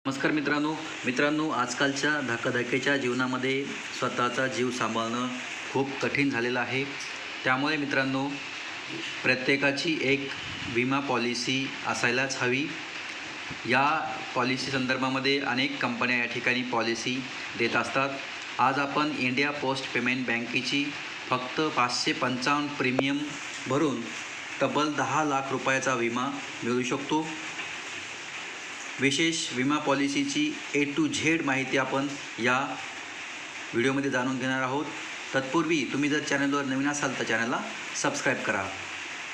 नमस्कार मित्रांनो आजकालच्या धकाधकीच्या जीवनामध्ये स्वतःचा जीव सांभाळणं खूप कठीण झालेलं आहे। त्यामुळे मित्रांनो प्रत्येकाची एक विमा पॉलिसी असायलाच हवी। या पॉलिसी संदर्भामध्ये अनेक कंपन्या या ठिकाणी पॉलिसी देत असतात। आज आपण इंडिया पोस्ट पेमेंट बँकेची फक्त 555 प्रीमियम भरून तब्बल 10 लाख रुपयाचा विमा मिळू शकतो। विशेष विमा पॉलिसीची A to Z माहिती आपण या व्हिडिओमध्ये जाणून घेणार आहोत। तत्पूर्वी तुम्ही जर चॅनलवर नवीन असाल तर चॅनलला सबस्क्राईब करा।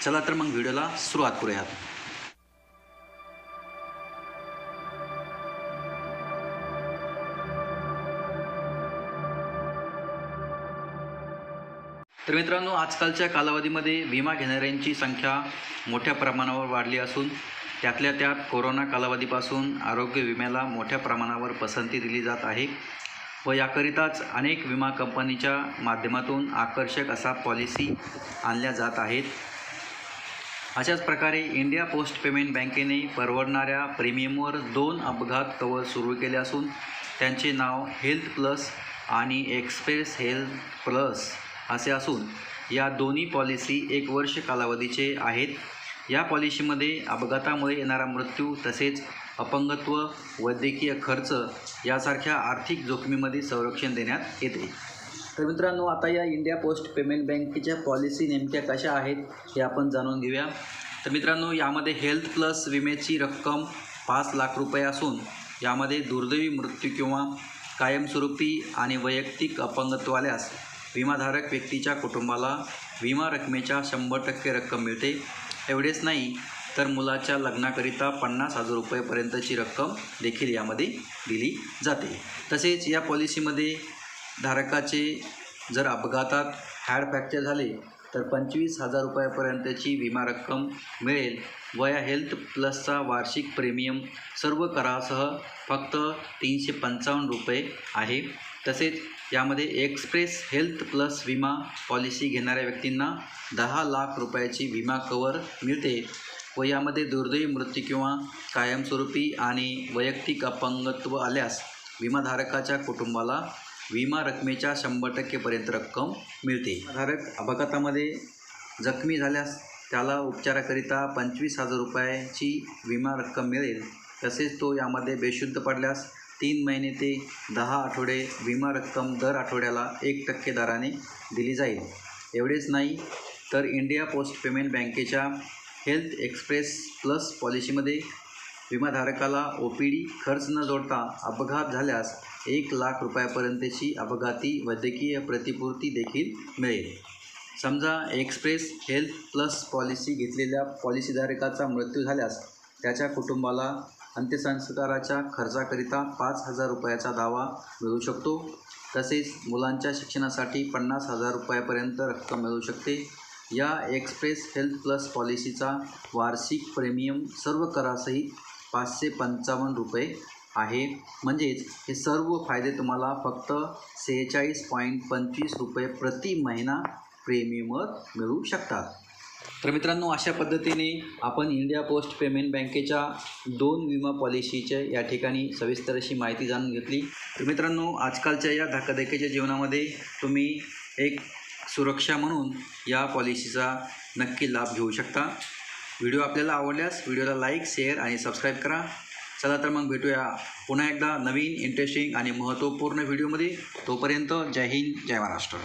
चला तर मग व्हिडिओला सुरुवात करूयात। तर मित्रांनो आजकालच्या कालावधीमध्ये विमा घेणाऱ्यांची संख्या मोठ्या प्रमाणावर वाढली असून त्यातल्या त्यात कोरोना कालावधीपासून आरोग्य विम्याला मोठ्या प्रमाणावर पसंती दिली जात आहे व याकरिताच अनेक विमा कंपनीच्या माध्यमातून आकर्षक असा पॉलिसी आणल्या जात आहेत। अशाच प्रकारे इंडिया पोस्ट पेमेंट बँकेने परवडणाऱ्या प्रीमियमवर 2 अपघात कव्हर सुरू केले असून त्यांचे नाव हेल्थ प्लस आणि एक्सप्रेस हेल्थ प्लस असे असून या दोन्ही पॉलिसी 1 वर्ष कालावधीचे आहेत। या पॉलिसीमध्ये अपघातामुळे येणारा मृत्यू तसेच अपंगत्व, वैद्यकीय खर्च यासारख्या आर्थिक जोखमीमध्ये संरक्षण देण्यात येते। तर मित्रांनो आता या इंडिया पोस्ट पेमेंट बँकेच्या पॉलिसी नेमक्या कशा आहेत हे आपण जाणून घेऊया। तर मित्रांनो यामध्ये हेल्थ प्लस विम्याची रक्कम 5 लाख रुपये असून यामध्ये दुर्दैवी मृत्यू किंवा कायमस्वरूपी आणि वैयक्तिक अपंगत्व आल्यास विमाधारक व्यक्तीच्या कुटुंबाला विमा रकमेच्या 100% रक्कम मिळते। एवढेच नाही तर मुलाच्या लग्नाकरिता 50,000 रुपयेपर्यंतची रक्कम देखील यामध्ये दिली जाते। तसेच या पॉलिसीमध्ये धारकाचे जर अपघातात हाड फ्रॅक्चर झाले तर 25,000 रुपयापर्यंतची विमा रक्कम मिळेल व या हेल्थ प्लसचा वार्षिक प्रीमियम सर्व करासह फक्त 355 रुपये आहे। तसेच यामध्ये एक्सप्रेस हेल्थ प्लस विमा पॉलिसी घेणाऱ्या व्यक्तींना 10 लाख रुपयाची विमा कवर मिळते व यामध्ये दुर्दैवी मृत्यू किंवा कायमस्वरूपी आणि वैयक्तिक अपंगत्व आल्यास विमाधारकाच्या कुटुंबाला विमा रकमेच्या 100% पर्यंत रक्कम मिळते। विमाधारक अपघातामध्ये जखमी झाल्यास त्याला उपचाराकरिता 25,000 रुपयाची विमा रक्कम मिळेल। तसेच तो यामध्ये बेशुद्ध पडल्यास 3 महिने ते 10 आठवडे विमा रक्कम दर आठवड्याला 1% दराने दिली जाईल। एवढेच नाही तर इंडिया पोस्ट पेमेंट बँकेच्या हेल्थ एक्सप्रेस प्लस पॉलिसीमध्ये विमाधारकाला OPD खर्च न जोडता अपघात झाल्यास 1 लाख रुपयापर्यंतची अपघाती वैद्यकीय प्रतिपूर्ती देखील मिळेल। समजा एक्सप्रेस हेल्थ प्लस पॉलिसी घेतलेल्या पॉलिसीधारकाचा मृत्यू झाल्यास त्याच्या कुटुंबाला अंत्यसंस्काराच्या खर्चाकरिता 5,000 रुपयाचा दावा मिळू शकतो। तसेच मुलांच्या शिक्षणासाठी 50,000 रुपयापर्यंत रक्कम मिळू शकते। या एक्सप्रेस हेल्थ प्लस पॉलिसीचा वार्षिक प्रीमियम सर्व करासहित 555 रुपये आहे। म्हणजेच हे सर्व फायदे तुम्हाला फक्त 46.25 रुपये प्रति महिना प्रीमियमवर मिळू शकतात। तर मित्रांनो अशा पद्धतीने आपण इंडिया पोस्ट पेमेंट बँकेच्या 2 विमा पॉलिसीच्या या ठिकाणी सविस्तर अशी माहिती जाणून घेतली। तर मित्रांनो आजकालच्या या धकाधकीच्या जीवनामध्ये तुम्ही एक सुरक्षा म्हणून या पॉलिसीचा नक्की लाभ घेऊ शकता। व्हिडिओ आपल्याला आवडल्यास व्हिडिओला लाईक, शेअर आणि सबस्क्राईब करा। चला तर मग भेटूया पुन्हा एकदा नवीन इंटरेस्टिंग आणि महत्त्वपूर्ण व्हिडिओमध्ये। तोपर्यंत जय हिंद, जय महाराष्ट्र।